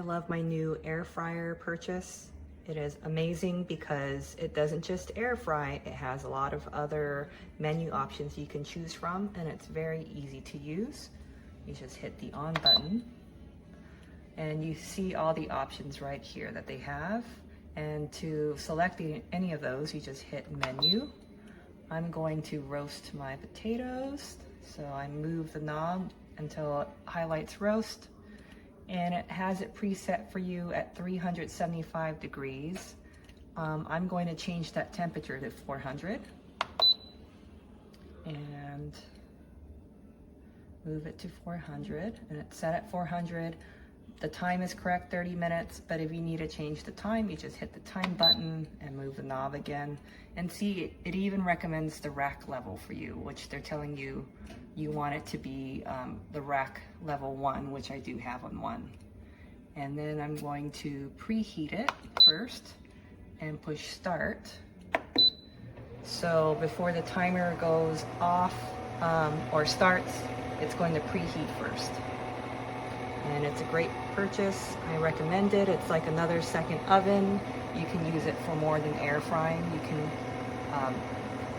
love my new air fryer purchase. It is amazing because it doesn't just air fry, it has a lot of other menu options you can choose from, and it's very easy to use. You just hit the on button and you see all the options right here that they have. And to select any of those, you just hit menu. I'm going to roast my potatoes. So I move the knob until it highlights roast, and it has it preset for you at 375 degrees. I'm going to change that temperature to 400 and move it to 400, and it's set at 400. The time is correct, 30 minutes, but if you need to change the time, you just hit the time button and move the knob again. And see, it even recommends the rack level for you, which they're telling you you want it to be the rack level 1, which I do have on 1. And then I'm going to preheat it first and push start. So before the timer goes off or starts, it's going to preheat first. And it's a great purchase. I recommend it. It's like another second oven. You can use it for more than air frying. You can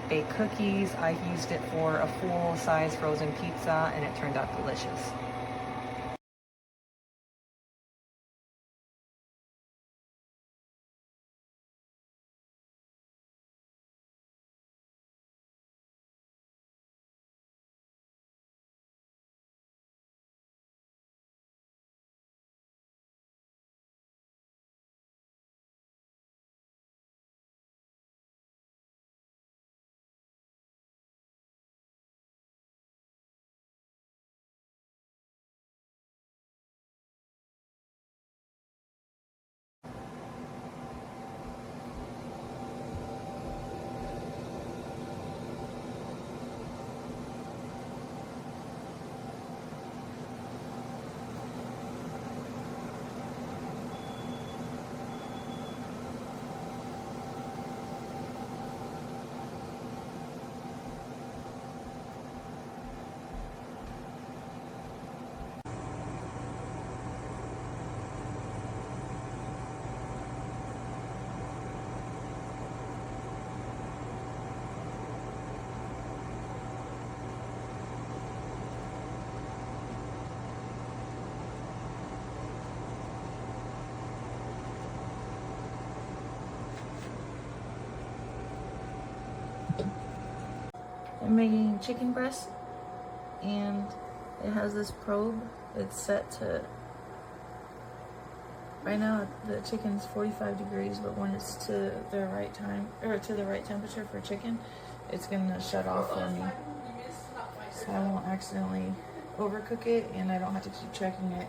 bake cookies. I've used it for a full-size frozen pizza, and it turned out delicious. I'm making chicken breast, and it has this probe. It's set to, right now the chicken's 45 degrees, but when it's to the right time, or to the right temperature for chicken, it's gonna shut off for me. So I won't accidentally overcook it, and I don't have to keep checking it.